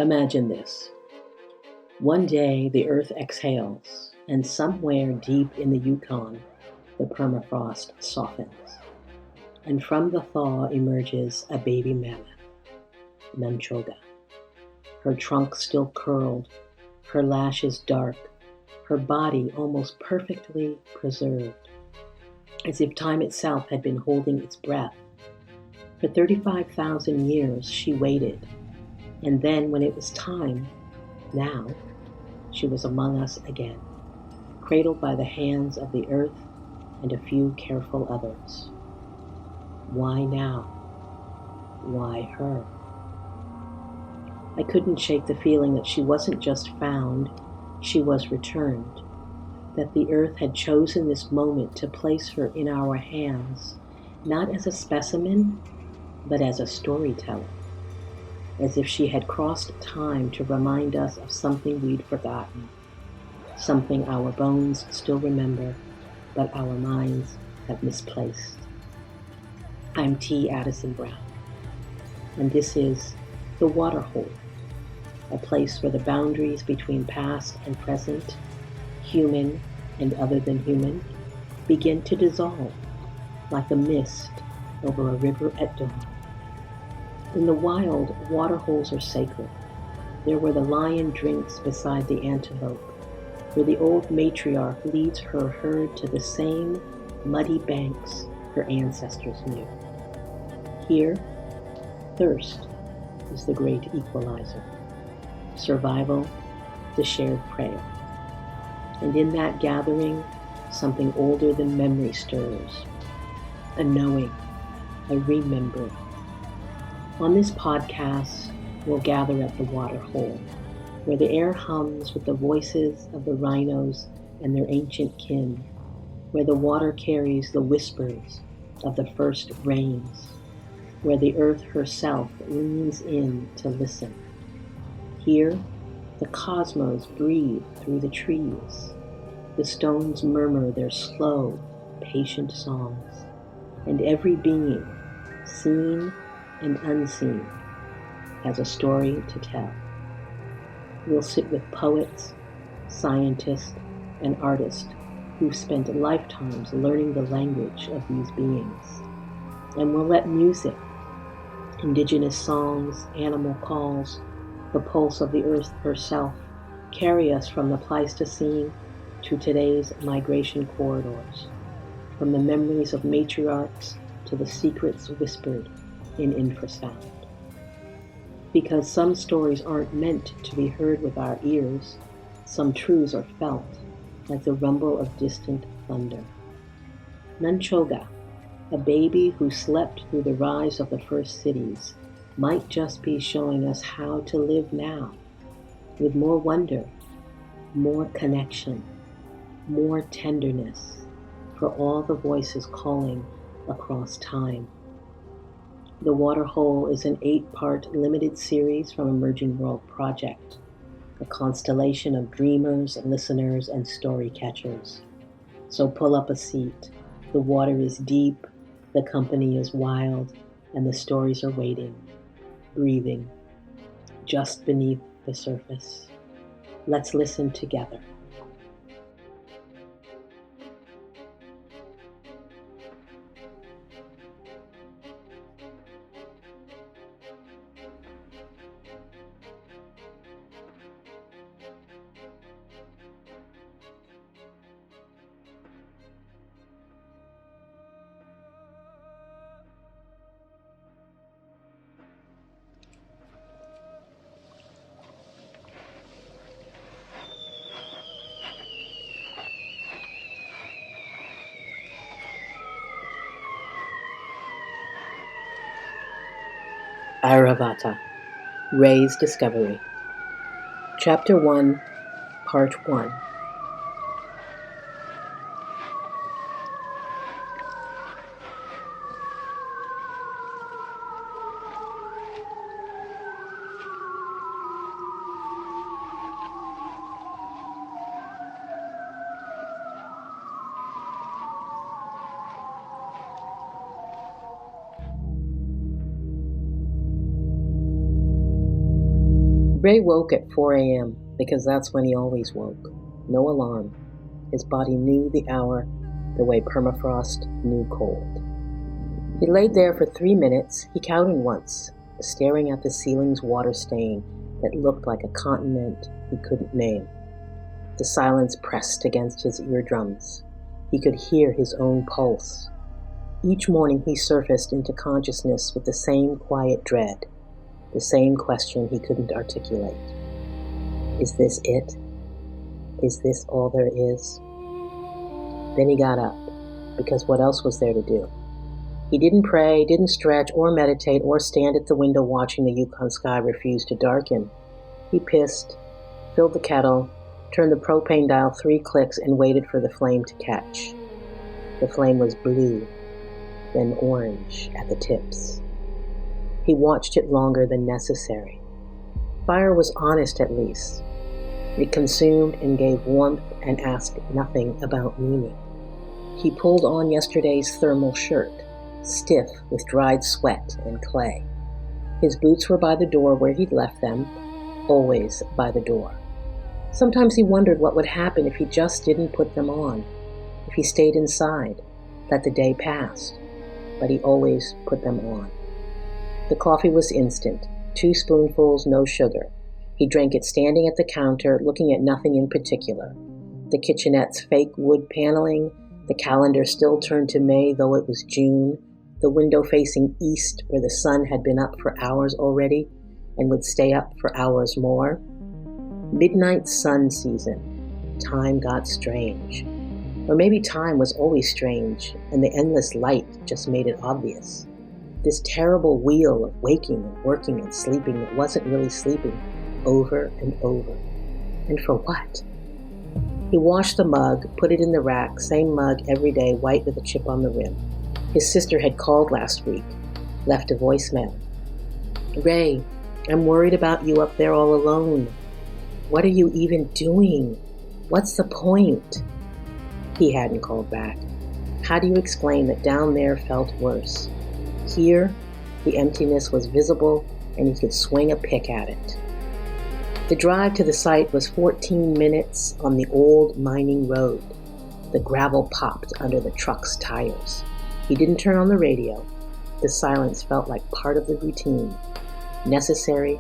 Imagine this. One day the earth exhales, and somewhere deep in the Yukon, the permafrost softens. And from the thaw emerges a baby mammoth, Manchoga. Her trunk still curled, her lashes dark, her body almost perfectly preserved, as if time itself had been holding its breath. For 35,000 years she waited, and then when it was time, now, she was among us again, cradled by the hands of the earth and a few careful others. Why now? Why her? I couldn't shake the feeling that she wasn't just found, she was returned, that the earth had chosen this moment to place her in our hands, not as a specimen, but as a storyteller, as if she had crossed time to remind us of something we'd forgotten, something our bones still remember, but our minds have misplaced. I'm T. Addison Brown, and this is The Waterhole, a place where the boundaries between past and present, human and other than human, begin to dissolve like a mist over a river at dawn. In the wild, waterholes are sacred. They're where the lion drinks beside the antelope, where the old matriarch leads her herd to the same muddy banks her ancestors knew. Here, thirst is the great equalizer. Survival, the shared prayer. And in that gathering, something older than memory stirs. A knowing, a remembering. On this podcast, we'll gather at the waterhole, where the air hums with the voices of the rhinos and their ancient kin, where the water carries the whispers of the first rains, where the earth herself leans in to listen. Here, the cosmos breathe through the trees. The stones murmur their slow, patient songs, and every being, seen and unseen, has a story to tell. We'll sit with poets, scientists, and artists who've spent lifetimes learning the language of these beings. And we'll let music, indigenous songs, animal calls, the pulse of the earth herself, carry us from the Pleistocene to today's migration corridors, from the memories of matriarchs to the secrets whispered in infrasound. Because some stories aren't meant to be heard with our ears, some truths are felt like the rumble of distant thunder. Manchoga, a baby who slept through the rise of the first cities, might just be showing us how to live now, with more wonder, more connection, more tenderness for all the voices calling across time. The Waterhole is an 8-part limited series from Emerging World Project, a constellation of dreamers, listeners, and story catchers. So pull up a seat. The water is deep, the company is wild, and the stories are waiting, breathing, just beneath the surface. Let's listen together. Airavata, Ray's Discovery. Chapter 1, Part 1. Ray woke at 4 a.m. because that's when he always woke. No alarm. His body knew the hour the way permafrost knew cold. He laid there for 3 minutes. He counted once, staring at the ceiling's water stain that looked like a continent he couldn't name. The silence pressed against his eardrums. He could hear his own pulse. Each morning he surfaced into consciousness with the same quiet dread, the same question he couldn't articulate. Is this it? Is this all there is? Then he got up, because what else was there to do? He didn't pray, didn't stretch or meditate or stand at the window watching the Yukon sky refuse to darken. He pissed, filled the kettle, turned the propane dial 3 clicks and waited for the flame to catch. The flame was blue, then orange at the tips. He watched it longer than necessary. Fire was honest at least. It consumed and gave warmth and asked nothing about meaning. He pulled on yesterday's thermal shirt, stiff with dried sweat and clay. His boots were by the door where he'd left them, always by the door. Sometimes he wondered what would happen if he just didn't put them on, if he stayed inside, let the day pass, but he always put them on. The coffee was instant, 2 spoonfuls, no sugar. He drank it standing at the counter, looking at nothing in particular. The kitchenette's fake wood paneling, the calendar still turned to May though it was June, the window facing east where the sun had been up for hours already and would stay up for hours more. Midnight sun season. Time got strange. Or maybe time was always strange, and the endless light just made it obvious. This terrible wheel of waking and working and sleeping that wasn't really sleeping, over and over. And for what? He washed the mug, put it in the rack, same mug every day, white with a chip on the rim. His sister had called last week, left a voicemail. Ray, I'm worried about you up there all alone. What are you even doing? What's the point? He hadn't called back. How do you explain that down there felt worse? Here, the emptiness was visible and he could swing a pick at it. The drive to the site was 14 minutes on the old mining road. The gravel popped under the truck's tires. He didn't turn on the radio. The silence felt like part of the routine, necessary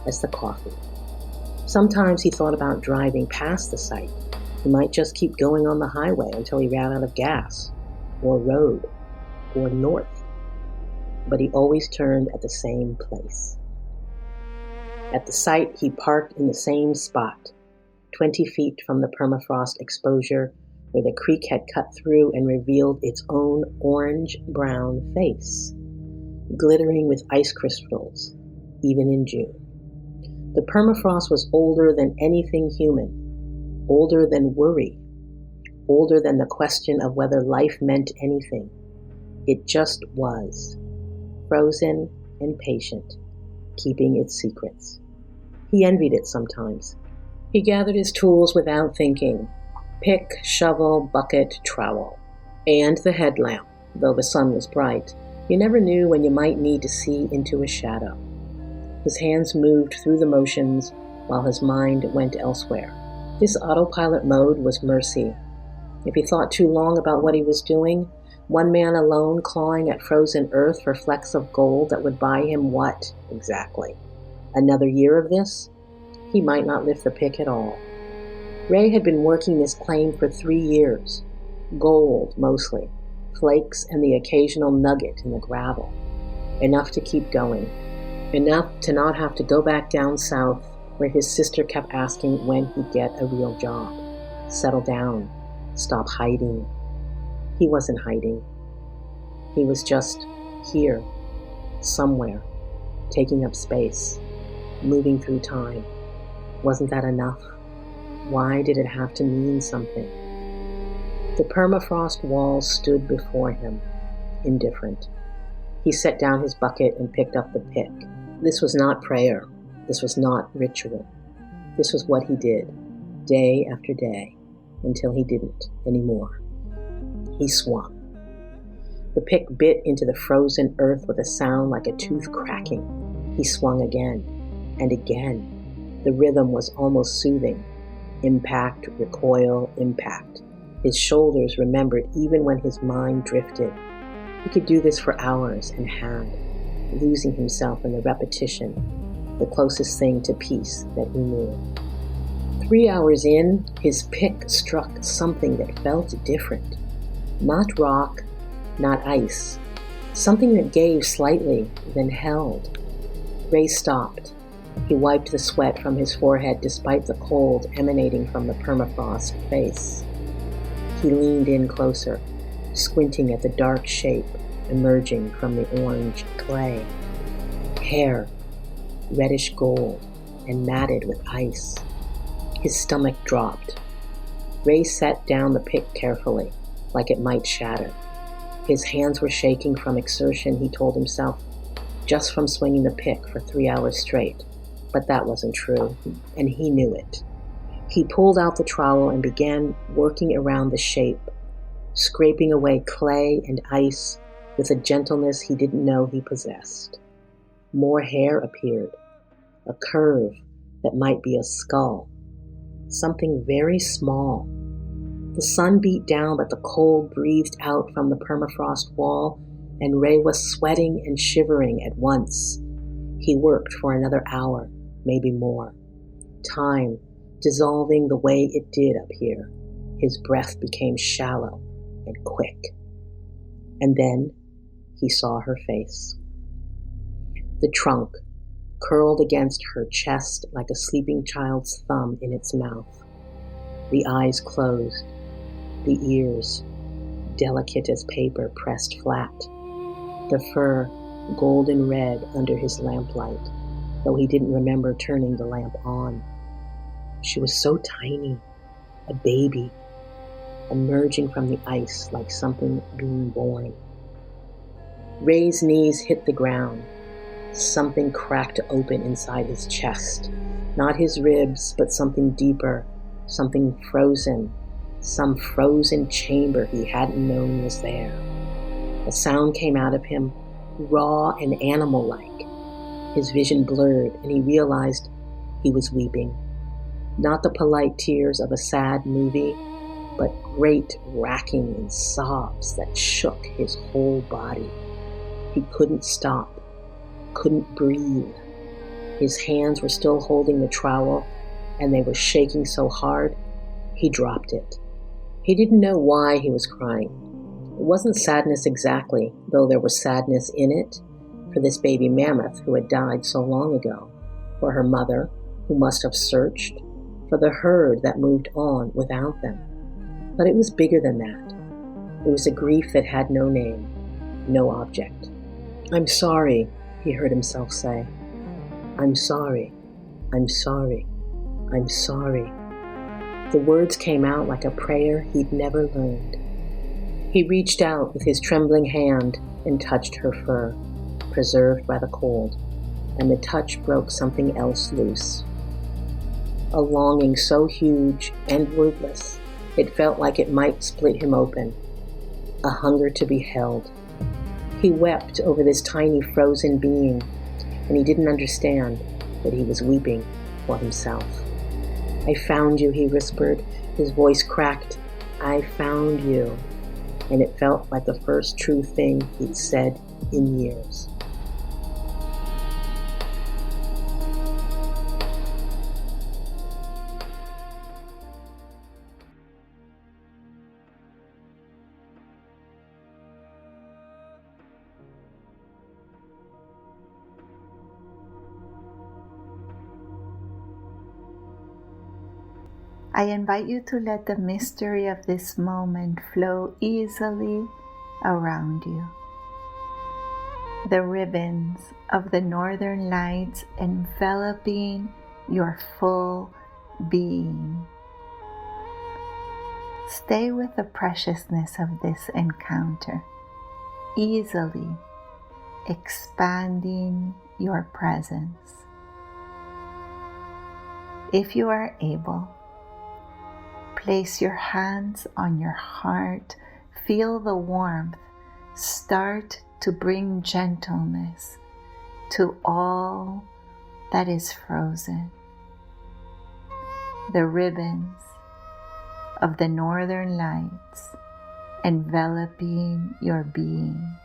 as the coffee. Sometimes he thought about driving past the site. He might just keep going on the highway until he ran out of gas, or road, or north. But he always turned at the same place. At the site, he parked in the same spot, 20 feet from the permafrost exposure where the creek had cut through and revealed its own orange-brown face, glittering with ice crystals, even in June. The permafrost was older than anything human, older than worry, older than the question of whether life meant anything. It just was, frozen and patient, keeping its secrets. He envied it sometimes. He gathered his tools without thinking, pick, shovel, bucket, trowel, and the headlamp, though the sun was bright. You never knew when you might need to see into a shadow. His hands moved through the motions while his mind went elsewhere. This autopilot mode was mercy. If he thought too long about what he was doing, one man alone clawing at frozen earth for flecks of gold that would buy him what, exactly? Another year of this? He might not lift the pick at all. Ray had been working this claim for 3 years. Gold, mostly. Flakes and the occasional nugget in the gravel. Enough to keep going. Enough to not have to go back down south where his sister kept asking when he'd get a real job. Settle down. Stop hiding. He wasn't hiding. He was just here, somewhere, taking up space, moving through time. Wasn't that enough? Why did it have to mean something? The permafrost walls stood before him, indifferent. He set down his bucket and picked up the pick. This was not prayer. This was not ritual. This was what he did, day after day, until he didn't anymore. He swung. The pick bit into the frozen earth with a sound like a tooth cracking. He swung again, and again, The rhythm was almost soothing. Impact, recoil, impact. His shoulders remembered even when his mind drifted. He could do this for hours and had, losing himself in the repetition, the closest thing to peace that he knew. 3 hours in, his pick struck something that felt different. Not rock, not ice. Something that gave slightly, then held. Ray stopped. He wiped the sweat from his forehead despite the cold emanating from the permafrost face. He leaned in closer, squinting at the dark shape emerging from the orange clay. Hair, reddish gold, and matted with ice. His stomach dropped. Ray set down the pick carefully, like it might shatter. His hands were shaking from exertion, he told himself, just from swinging the pick for 3 hours straight. But that wasn't true, and he knew it. He pulled out the trowel and began working around the shape, scraping away clay and ice with a gentleness he didn't know he possessed. More hair appeared, a curve that might be a skull, something very small. The sun beat down, but the cold breathed out from the permafrost wall, and Ray was sweating and shivering at once. He worked for another hour, maybe more. Time dissolving the way it did up here. His breath became shallow and quick. And then he saw her face. The trunk curled against her chest like a sleeping child's thumb in its mouth. The eyes closed, the ears delicate as paper pressed flat, the fur golden red under his lamplight, though he didn't remember turning the lamp on. She was so tiny, a baby, emerging from the ice like something being born. Ray's knees hit the ground. Something cracked open inside his chest. Not his ribs, but something deeper, something frozen, some frozen chamber he hadn't known was there. A sound came out of him, raw and animal-like. His vision blurred, and he realized he was weeping. Not the polite tears of a sad movie, but great racking in sobs that shook his whole body. He couldn't stop, couldn't breathe. His hands were still holding the trowel, and they were shaking so hard, he dropped it. He didn't know why he was crying. It wasn't sadness exactly, though there was sadness in it, for this baby mammoth who had died so long ago, for her mother, who must have searched, for the herd that moved on without them. But it was bigger than that. It was a grief that had no name, no object. "I'm sorry," he heard himself say. "I'm sorry. I'm sorry. I'm sorry." The words came out like a prayer he'd never learned. He reached out with his trembling hand and touched her fur, preserved by the cold, and the touch broke something else loose. A longing so huge and wordless, it felt like it might split him open. A hunger to be held. He wept over this tiny frozen being, and he didn't understand that he was weeping for himself. "I found you," he whispered. His voice cracked. "I found you." And it felt like the first true thing he'd said in years. I invite you to let the mystery of this moment flow easily around you. The ribbons of the northern lights enveloping your full being. Stay with the preciousness of this encounter, easily expanding your presence. If you are able, place your hands on your heart. Feel the warmth start to bring gentleness to all that is frozen. the ribbons of the northern lights enveloping your being,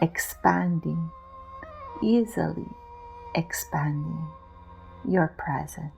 expanding, easily expanding your presence.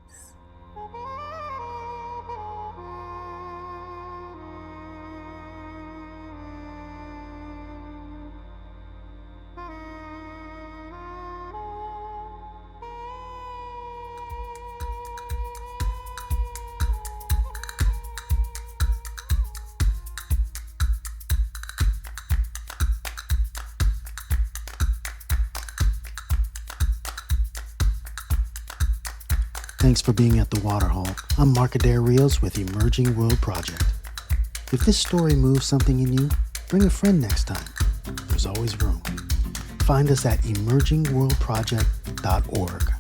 Thanks for being at the Waterhole. I'm Mark Adair Rios with Emerging World Project. If this story moves something in you, bring a friend next time. There's always room. Find us at emergingworldproject.org.